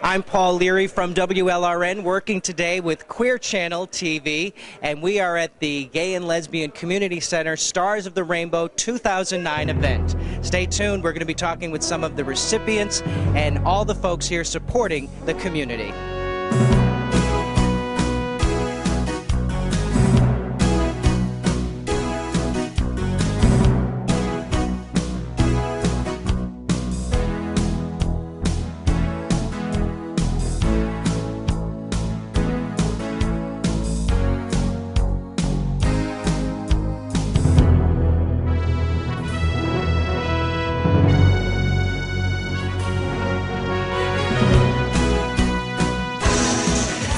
I'm Paul Leary from WLRN, working today with QueerChannel TV, and we are at the Gay and Lesbian Community Center Stars of the Rainbow 2009 event. Stay tuned. We're going to be talking with some of the recipients and all the folks here supporting the community.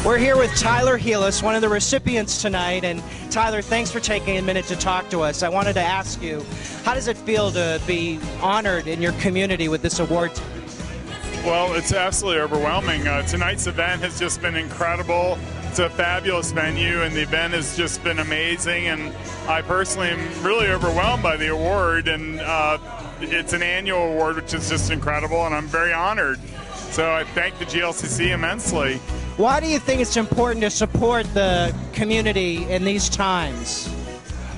We're here with Tyler Healis, one of the recipients tonight. And Tyler, thanks for taking a minute to talk to us. I wanted to ask you, how does it feel to be honored in your community with this award? Well, it's absolutely overwhelming. Tonight's event has just been incredible. It's a fabulous venue, and the event has just been amazing. And I personally am really overwhelmed by the award. And it's an annual award, which is just incredible, and I'm very honored. So I thank the GLCC immensely. Why do you think it's important to support the community in these times?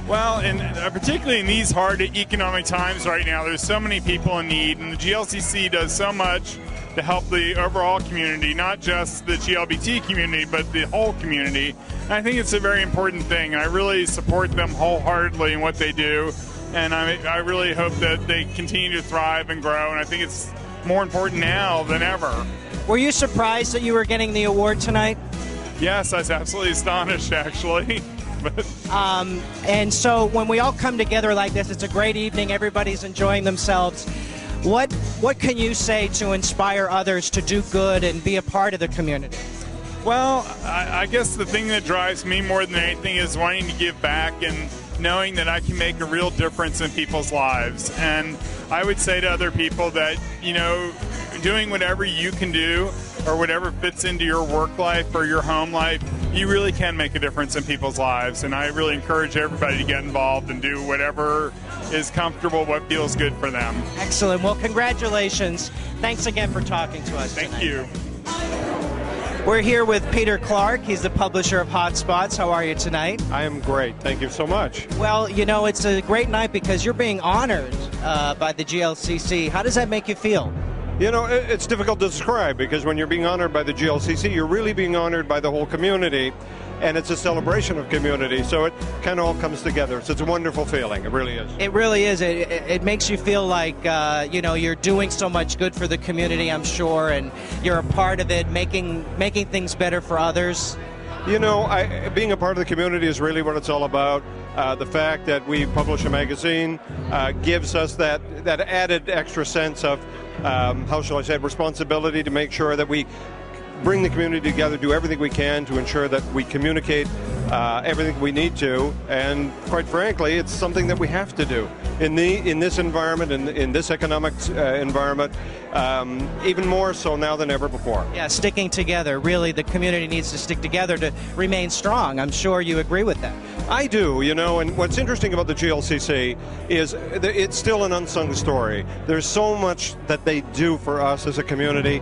Well, and particularly in these hard economic times right now, there's so many people in need, and the GLCC does so much to help the overall community, not just the GLBT community, but the whole community. And I think it's a very important thing, and I really support them wholeheartedly in what they do, and I really hope that they continue to thrive and grow, and I think it's more important now than ever. Were you surprised that you were getting the award tonight? Yes, I was absolutely astonished, actually. And so when we all come together like this, it's a great evening, everybody's enjoying themselves. What can you say to inspire others to do good and be a part of the community? Well, I guess the thing that drives me more than anything is wanting to give back and knowing that I can make a real difference in people's lives. And I would say to other people that, you know, doing whatever you can do or whatever fits into your work life or your home life, you really can make a difference in people's lives. And I really encourage everybody to get involved and do whatever is comfortable, what feels good for them. Excellent. Well, congratulations. Thanks again for talking to us tonight. Thank you. We're here with Peter Clark. He's the publisher of Hotspots. How are you tonight? I am great. Thank you so much. Well, you know, it's a great night because you're being honored by the GLCC. How does that make you feel? You know, it's difficult to describe because when you're being honored by the GLCC, you're really being honored by the whole community, and it's a celebration of community, so it kind of all comes together. So it's a wonderful feeling. It really is. It really is. It makes you feel like, you know, you're doing so much good for the community, I'm sure, and you're a part of it, making things better for others. You know, being a part of the community is really what it's all about. The fact that we publish a magazine gives us that added extra sense of, how shall I say, responsibility to make sure that we bring the community together, do everything we can to ensure that we communicate everything we need to, and quite frankly, it's something that we have to do in this environment, in this economic environment, even more so now than ever before. Yeah, sticking together. Really, the community needs to stick together to remain strong. I'm sure you agree with that. I do, you know, and what's interesting about the GLCC is it's still an unsung story. There's so much that they do for us as a community,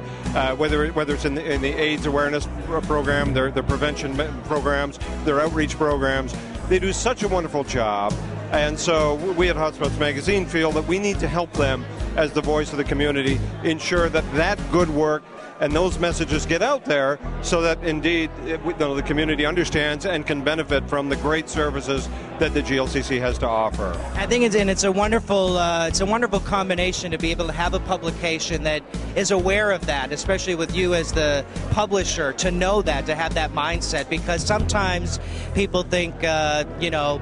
whether it's in the AIDS awareness program, their prevention programs, their outreach programs. They do such a wonderful job. And so we at Hotspots Magazine feel that we need to help them as the voice of the community, ensure that good work and those messages get out there so that indeed the community understands and can benefit from the great services that the GLCC has to offer. I think it's a wonderful combination to be able to have a publication that is aware of that, especially with you as the publisher, to know that, to have that mindset, because sometimes people think, you know,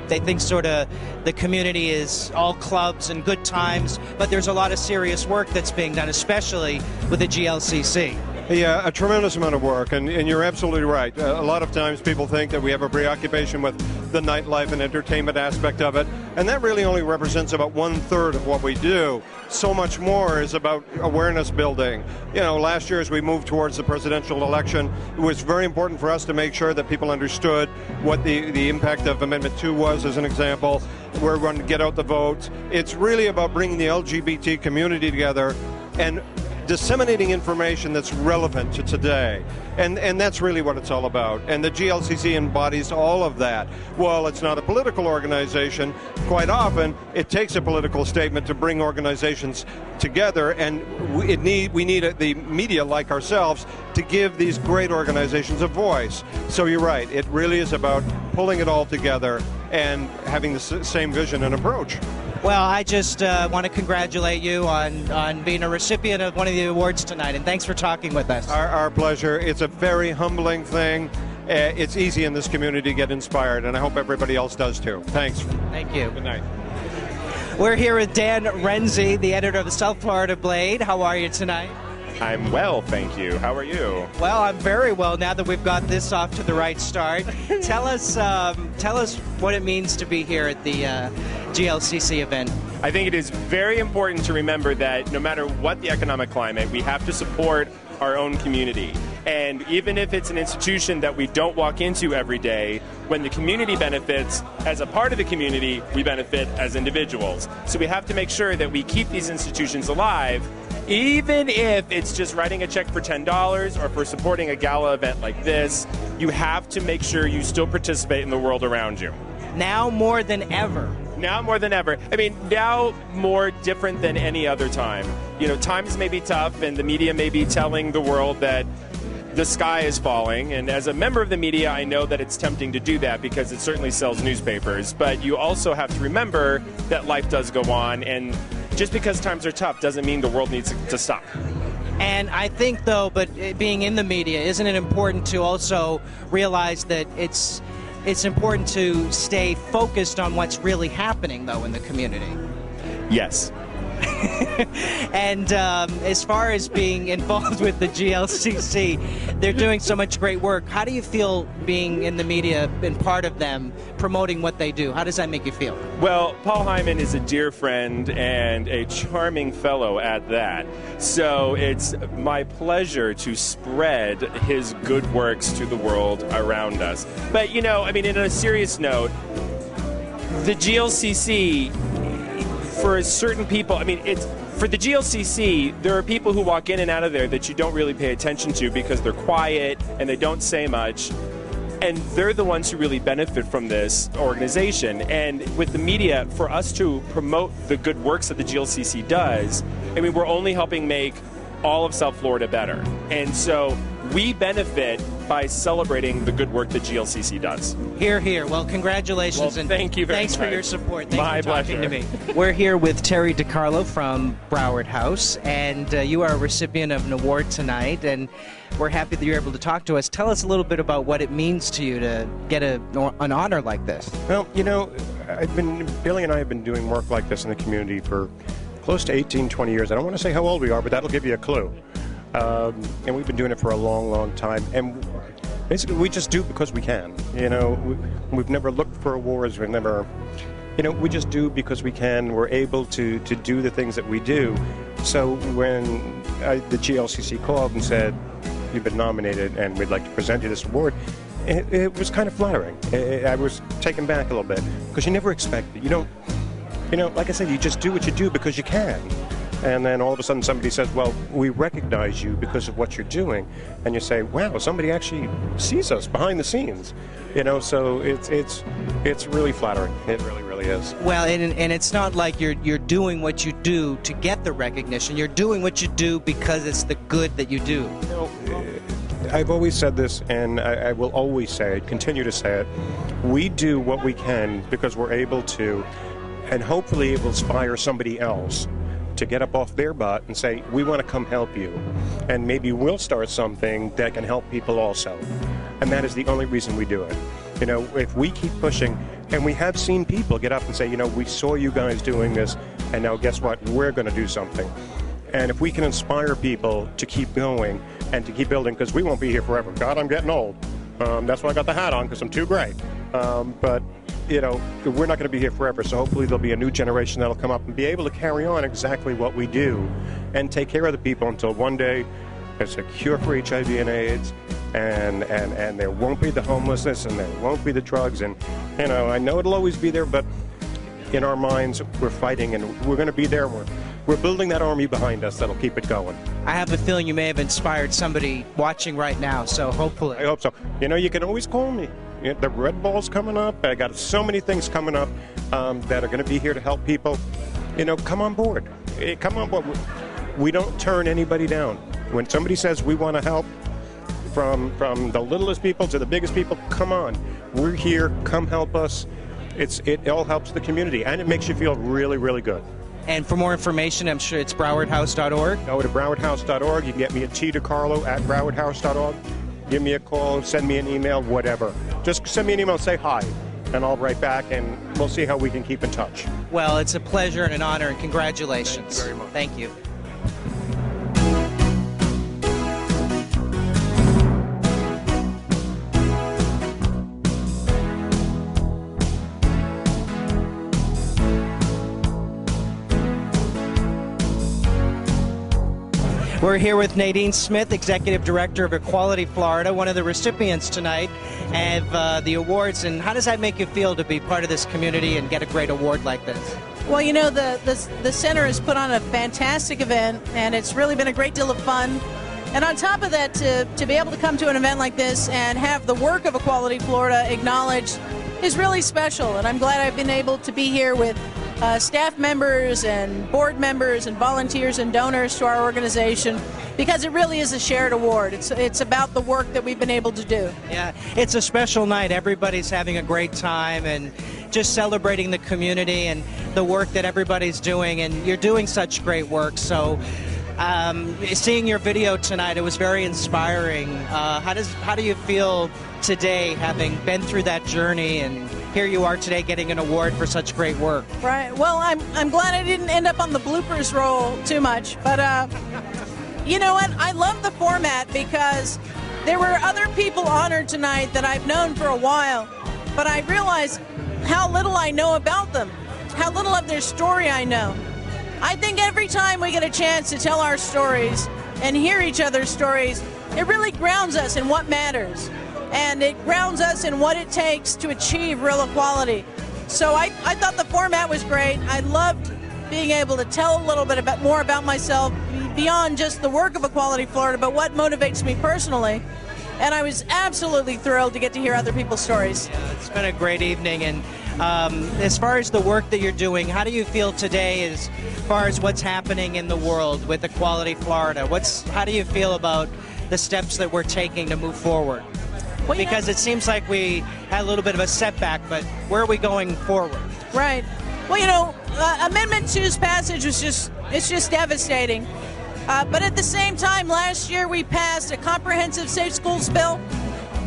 they think sort of the community is all clubs and good times, but there's a lot of serious work that's being done, especially with the GLCC. Yeah, a tremendous amount of work, and you're absolutely right. A lot of times people think that we have a preoccupation with the nightlife and entertainment aspect of it, and that really only represents about 1/3 of what we do. So much more is about awareness building. You know, last year as we moved towards the presidential election, it was very important for us to make sure that people understood what the impact of Amendment 2 was, as an example. We're going to get out the votes. It's really about bringing the LGBT community together and disseminating information that's relevant to today. And that's really what it's all about. And the GLCC embodies all of that. While it's not a political organization, quite often it takes a political statement to bring organizations together, and we need the media like ourselves to give these great organizations a voice. So you're right, it really is about pulling it all together and having the same vision and approach. Well, I just want to congratulate you on being a recipient of one of the awards tonight, and thanks for talking with us. Our pleasure. It's a very humbling thing. It's easy in this community to get inspired, and I hope everybody else does too. Thanks. Thank you. Good night. We're here with Dan Renzi, the editor of the South Florida Blade. How are you tonight? I'm well, thank you. How are you? Well, I'm very well now that we've got this off to the right start. Tell us what it means to be here at the GLCC event. I think it is very important to remember that no matter what the economic climate, we have to support our own community. And even if it's an institution that we don't walk into every day, when the community benefits as a part of the community, we benefit as individuals. So we have to make sure that we keep these institutions alive, even if it's just writing a check for $10 or for supporting a gala event like this. You have to make sure you still participate in the world around you. Now more than ever. Now more than ever. I mean, now more different than any other time. You know, times may be tough and the media may be telling the world that the sky is falling, and as a member of the media, I know that it's tempting to do that because it certainly sells newspapers, but you also have to remember that life does go on, and just because times are tough doesn't mean the world needs to stop. And I think, though, but being in the media, isn't it important to also realize that it's important to stay focused on what's really happening, though, in the community? Yes. And as far as being involved with the GLCC, they're doing so much great work. How do you feel being in the media and part of them, promoting what they do? How does that make you feel? Well, Paul Hyman is a dear friend and a charming fellow at that. So it's my pleasure to spread his good works to the world around us. But, you know, I mean, in a serious note, the GLCC, for certain people, I mean, for the GLCC, there are people who walk in and out of there that you don't really pay attention to because they're quiet and they don't say much. And they're the ones who really benefit from this organization. And with the media, for us to promote the good works that the GLCC does, I mean, we're only helping make all of South Florida better. And so we benefit by celebrating the good work that GLCC does. Hear, hear. Well, congratulations. Well, and thank you very much. Thanks for your support. Thanks My for talking pleasure. to me. We're here with Terry DiCarlo from Broward House, and you are a recipient of an award tonight, and we're happy that you're able to talk to us. Tell us a little bit about what it means to you to get an honor like this. Well, you know, Billy and I have been doing work like this in the community for close to 18, 20 years. I don't want to say how old we are, but that'll give you a clue. And we've been doing it for a long, long time. And basically, we just do because we can. You know, we've never looked for awards. We've never, you know, we just do because we can. We're able to do the things that we do. So when the GLCC called and said, you've been nominated and we'd like to present you this award, it was kind of flattering. I was taken back a little bit because you never expect it. You don't, you know, like I said, you just do what you do because you can. And then all of a sudden somebody says, well, we recognize you because of what you're doing. And you say, wow, somebody actually sees us behind the scenes. You know, so it's really flattering. It really, really is. Well, and it's not like you're doing what you do to get the recognition. You're doing what you do because it's the good that you do. You know, I've always said this, and I will always say it, continue to say it. We do what we can because we're able to, and hopefully it will inspire somebody else to get up off their butt and say, we want to come help you. And maybe we'll start something that can help people also. And that is the only reason we do it. You know, if we keep pushing, and we have seen people get up and say, you know, we saw you guys doing this, and now guess what? We're going to do something. And if we can inspire people to keep going and to keep building, because we won't be here forever. God, I'm getting old. That's why I got the hat on, because I'm too great. But you know, we're not going to be here forever, so hopefully there'll be a new generation that'll come up and be able to carry on exactly what we do and take care of the people until one day there's a cure for HIV and AIDS, and there won't be the homelessness, and there won't be the drugs, and, you know, I know it'll always be there, but in our minds, we're fighting, and we're going to be there. we're building that army behind us that'll keep it going. I have a feeling you may have inspired somebody watching right now, so hopefully. I hope so. You know, you can always call me. The Red Ball's coming up. I got so many things coming up that are going to be here to help people. You know, come on board. Come on board. We don't turn anybody down. When somebody says we want to help, from the littlest people to the biggest people, come on. We're here. Come help us. It all helps the community, and it makes you feel really, really good. And for more information, I'm sure it's browardhouse.org. Go to browardhouse.org. You can get me at t.decarlo@browardhouse.org. Give me a call, send me an email, whatever. Just send me an email and say hi, and I'll write back, and we'll see how we can keep in touch. Well, it's a pleasure and an honor, and congratulations. Thank you very much. Thank you. We're here with Nadine Smith, Executive Director of Equality Florida, one of the recipients tonight of the awards. And how does that make you feel to be part of this community and get a great award like this? Well, you know, the center has put on a fantastic event, and it's really been a great deal of fun. And on top of that, to be able to come to an event like this and have the work of Equality Florida acknowledged is really special. And I'm glad I've been able to be here with staff members and board members and volunteers and donors to our organization, because it really is a shared award. It's about the work that we've been able to do. Yeah, it's a special night. Everybody's having a great time and just celebrating the community and the work that everybody's doing, and you're doing such great work. So seeing your video tonight, it was very inspiring. How do you feel today, having been through that journey, and here you are today getting an award for such great work? Right. Well, I'm glad I didn't end up on the bloopers roll too much, but you know what? I love the format because there were other people honored tonight that I've known for a while, but I realized how little I know about them, how little of their story I know. I think every time we get a chance to tell our stories and hear each other's stories, it really grounds us in what matters. And it grounds us in what it takes to achieve real equality. So I thought the format was great. I loved being able to tell a little bit more about myself beyond just the work of Equality Florida, but what motivates me personally. And I was absolutely thrilled to get to hear other people's stories. Yeah, it's been a great evening. And as far as the work that you're doing, how do you feel today as far as what's happening in the world with Equality Florida? How do you feel about the steps that we're taking to move forward? Well, because it seems like we had a little bit of a setback, but where are we going forward? Right. Well, you know, Amendment 2's passage was just devastating. But at the same time, last year we passed a comprehensive safe schools bill.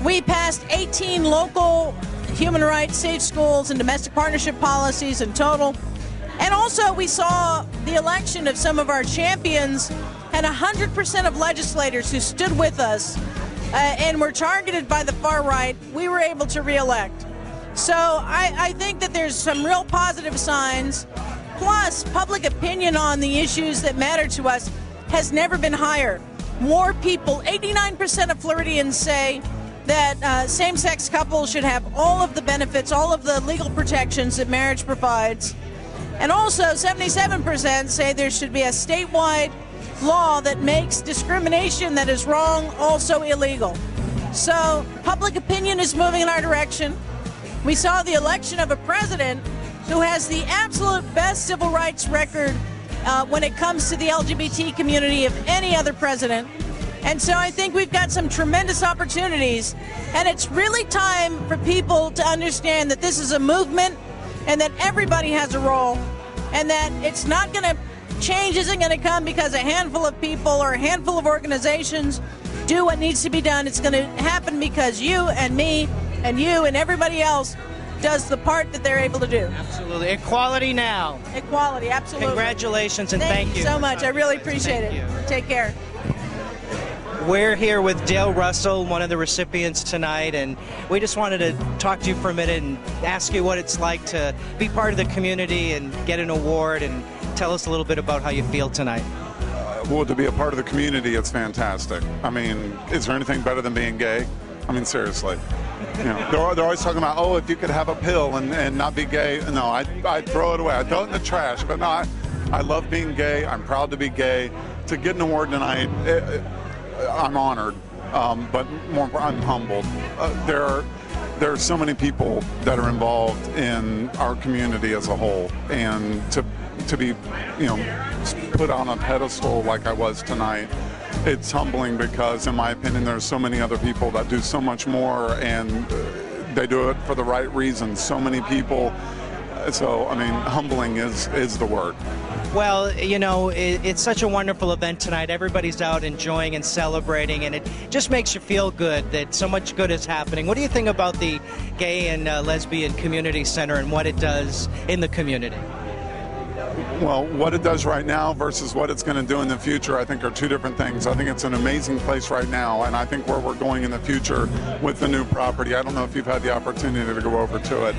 We passed 18 local human rights safe schools and domestic partnership policies in total. And also we saw the election of some of our champions, and 100% of legislators who stood with us and were targeted by the far right, we were able to re-elect. So I think that there's some real positive signs. Plus, public opinion on the issues that matter to us has never been higher. More people, 89% of Floridians say that same-sex couples should have all of the benefits, all of the legal protections that marriage provides. And also, 77% say there should be a statewide law that makes discrimination that is wrong also illegal. So public opinion is moving in our direction. We saw the election of a president who has the absolute best civil rights record when it comes to the LGBT community of any other president. And so I think we've got some tremendous opportunities, and it's really time for people to understand that this is a movement and that everybody has a role, and that it's not going to change isn't going to come because a handful of people or a handful of organizations do what needs to be done. It's going to happen because you and me and you and everybody else does the part that they're able to do. Absolutely. Equality now. Equality, absolutely. Congratulations and thank you. Thank you so much. I really appreciate it. Take care. We're here with Dale Russell, one of the recipients tonight, and we just wanted to talk to you for a minute and ask you what it's like to be part of the community and get an award, and tell us a little bit about how you feel tonight. Well, to be a part of the community, it's fantastic. I mean, is there anything better than being gay? I mean, seriously. You know, they're always talking about, oh, if you could have a pill and not be gay. No, I'd throw it away. I'd throw it in the trash. But no, I love being gay. I'm proud to be gay. To get an award tonight, I'm honored, but more, I'm humbled. There are so many people that are involved in our community as a whole, and to be, put on a pedestal like I was tonight, it's humbling because, in my opinion, there's so many other people that do so much more, and they do it for the right reasons. So many people. So, I mean, humbling is the word. Well, it's such a wonderful event tonight. Everybody's out enjoying and celebrating, and it just makes you feel good that so much good is happening. What do you think about the Gay and Lesbian Community Center and what it does in the community? Well, what it does right now versus what it's going to do in the future, I think, are two different things. I think it's an amazing place right now, and I think where we're going in the future with the new property, I don't know if you've had the opportunity to go over to it.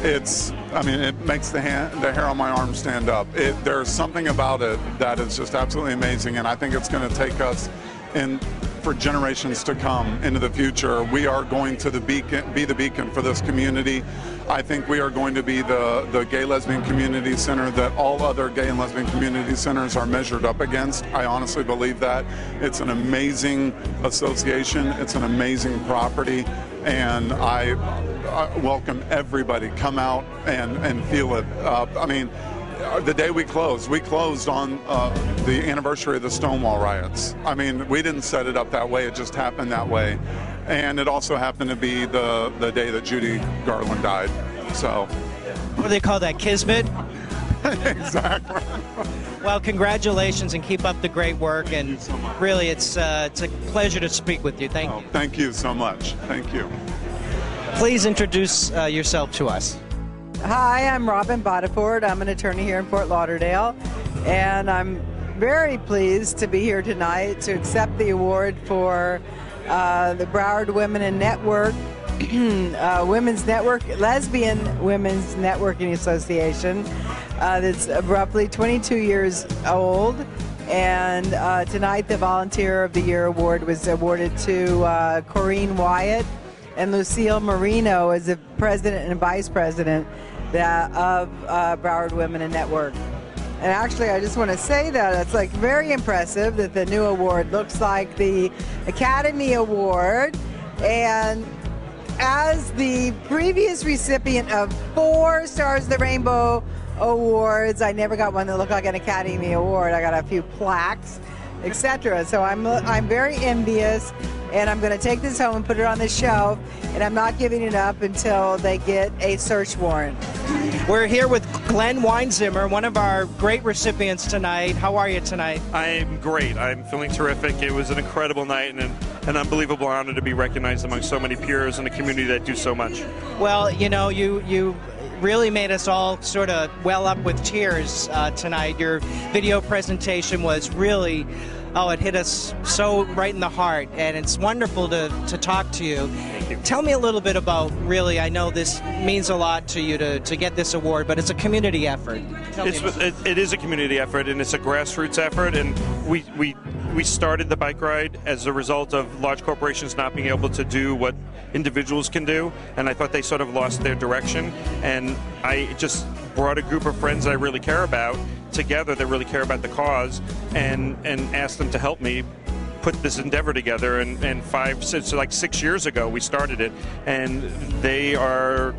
It makes the hair on my arm stand up. There's something about it that is just absolutely amazing, and I think it's going to take us for generations to come into the future. We are going to be the beacon for this community. I think we are going to be the Gay Lesbian Community Center that all other gay and lesbian community centers are measured up against. I honestly believe that. It's an amazing association. It's an amazing property, and I welcome everybody. Come out and feel it. The day we closed on the anniversary of the Stonewall riots. I mean, we didn't set it up that way, it just happened that way. And it also happened to be the day that Judy Garland died. So, what do they call that, kismet? Exactly. Well, congratulations, and keep up the great work, and really it's a pleasure to speak with you. Thank you. Thank you so much. Thank you. Please introduce yourself to us. Hi, I'm Robin Bodiford. I'm an attorney here in Fort Lauderdale, and I'm very pleased to be here tonight to accept the award for the Broward Women in Network, Women's Network, Lesbian Women's Networking Association. That's roughly 22 years old, and tonight the Volunteer of the Year award was awarded to Corrine Wyatt and Lucille Marino as the president and vice president of Broward Women in Network. And actually, I just want to say that it's very impressive that the new award looks like the Academy Award. And as the previous recipient of 4 Stars of the Rainbow Awards, I never got one that looked like an Academy Award. I got a few plaques, etc. So I'm very envious, and I'm going to take this home and put it on the shelf, and I'm not giving it up until they get a search warrant. We're here with Glenn Weinzimmer, one of our great recipients tonight. How are you tonight? I'm great. I'm feeling terrific. It was an incredible night and an unbelievable honor to be recognized among so many peers in a community that do so much. Well, you really made us all sort of well up with tears tonight. Your video presentation was really, it hit us so right in the heart, and it's wonderful to talk to you. Thank you. Tell me a little bit about, really, I know this means a lot to you to get this award, but it's a community effort. It is a community effort, and it's a grassroots effort, and we started the bike ride as a result of large corporations not being able to do what individuals can do, and I thought they sort of lost their direction, and I just brought a group of friends I really care about together that really care about the cause, and asked them to help me put this endeavor together. And 6 years ago we started it, and they're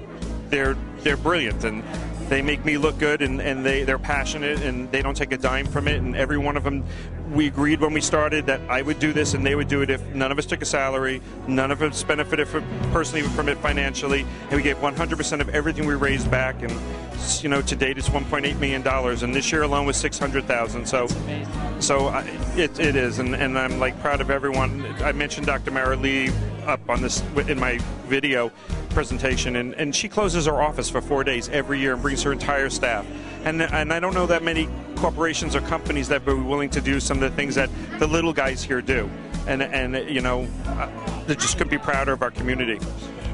brilliant, and they make me look good, and they're passionate, and they don't take a dime from it. And every one of them, we agreed when we started that I would do this and they would do it if none of us took a salary, none of us benefited personally from it financially, and we gave 100% of everything we raised back. And to date it's $1.8 million, and this year alone was $600,000. So it is, and I'm proud of everyone. I mentioned Dr. Mara Lee up on this in my video presentation, and she closes her office for 4 days every year and brings her entire staff. And I don't know that many corporations or companies that would be willing to do some of the things that the little guys here do. And they just couldn't be prouder of our community.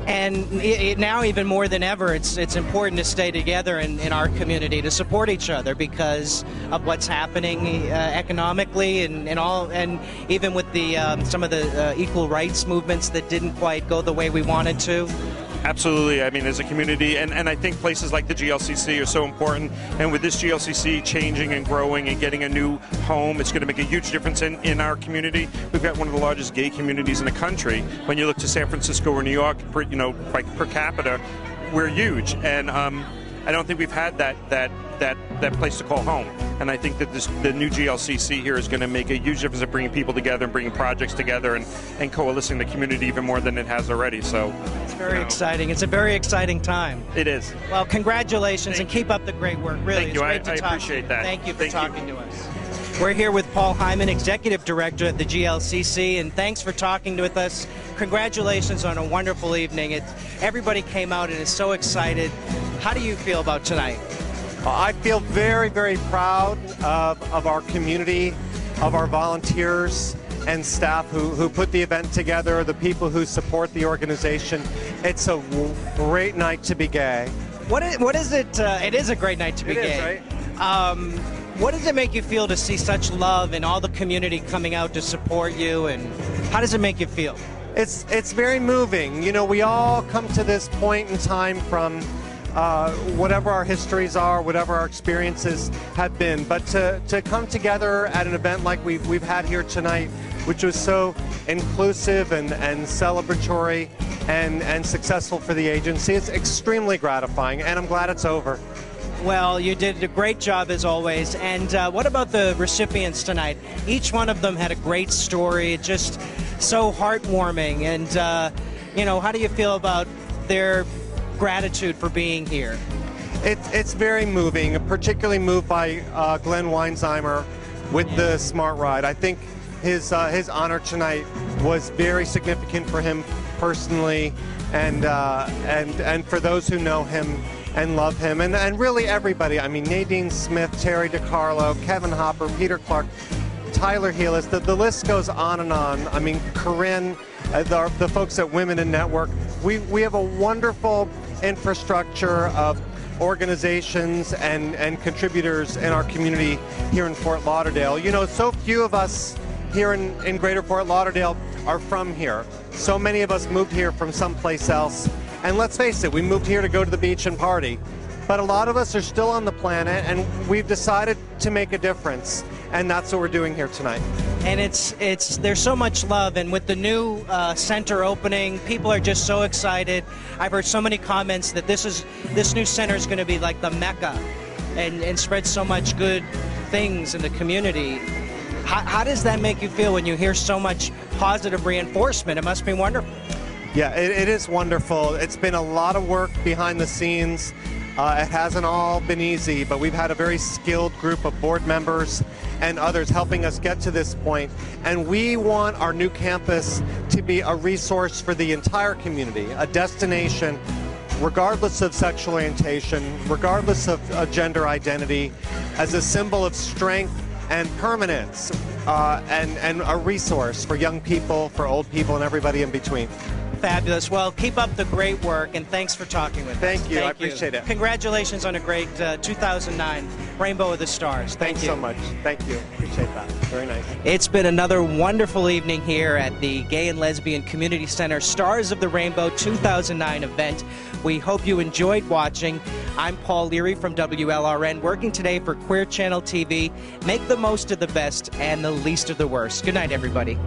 And now even more than ever, it's important to stay together in our community, to support each other because of what's happening economically and even with the some of the equal rights movements that didn't quite go the way we wanted to. Absolutely. I mean, as a community, and I think places like the GLCC are so important. And with this GLCC changing and growing and getting a new home, it's going to make a huge difference in our community. We've got one of the largest gay communities in the country. When you look to San Francisco or New York, per capita, we're huge. And I don't think we've had that place to call home. And I think that the new GLCC here is going to make a huge difference in bringing people together and bringing projects together and coalescing the community even more than it has already. So it's very exciting. It's a very exciting time. It is. Well, congratulations and keep up the great work. Really, Thank you. It's great to talk. I appreciate that. Thank you for talking to us. We're here with Paul Hyman, Executive Director at the GLCC, and thanks for talking with us. Congratulations on a wonderful evening. Everybody came out and is so excited. How do you feel about tonight? I feel very, very proud of our community, of our volunteers and staff who put the event together, the people who support the organization. It's a great night to be gay. What is it? It is a great night to be gay. Right? What does it make you feel to see such love and all the community coming out to support you, and how does it make you feel? It's very moving. You know, we all come to this point in time from whatever our histories are, whatever our experiences have been, but to come together at an event like we've had here tonight, which was so inclusive and celebratory and successful for the agency, it's extremely gratifying, and I'm glad it's over. Well, you did a great job as always. And what about the recipients tonight? Each one of them had a great story, just so heartwarming. And, how do you feel about their gratitude for being here? It's very moving, particularly moved by Glenn Weinzheimer with the Smart Ride. I think his honor tonight was very significant for him personally, and for those who know him and love him, and really everybody. I mean, Nadine Smith, Terry DiCarlo, Kevin Hopper, Peter Clark, Tyler Healis, the list goes on and on. I mean, Corinne, the folks at Women in Network. We have a wonderful infrastructure of organizations and contributors in our community here in Fort Lauderdale. You know, so few of us here in Greater Fort Lauderdale are from here. So many of us moved here from someplace else. And let's face it, we moved here to go to the beach and party. But a lot of us are still on the planet, and we've decided to make a difference. And that's what we're doing here tonight. And there's so much love, and with the new center opening, people are just so excited. I've heard so many comments that this new center is going to be like the Mecca, and spread so much good things in the community. How does that make you feel when you hear so much positive reinforcement? It must be wonderful. Yeah, it is wonderful. It's been a lot of work behind the scenes. It hasn't all been easy, but we've had a very skilled group of board members and others helping us get to this point. And we want our new campus to be a resource for the entire community, a destination regardless of sexual orientation, regardless of gender identity, as a symbol of strength and permanence, and a resource for young people, for old people, and everybody in between. Fabulous. Well, keep up the great work, and thanks for talking with us. Thank you. I appreciate it. Congratulations on a great 2009 Rainbow of the Stars. Thanks so much. Thank you. Appreciate that. Very nice. It's been another wonderful evening here at the Gay and Lesbian Community Center Stars of the Rainbow 2009 event. We hope you enjoyed watching. I'm Paul Leary from WLRN, working today for QueerChannel TV. Make the most of the best and the least of the worst. Good night, everybody.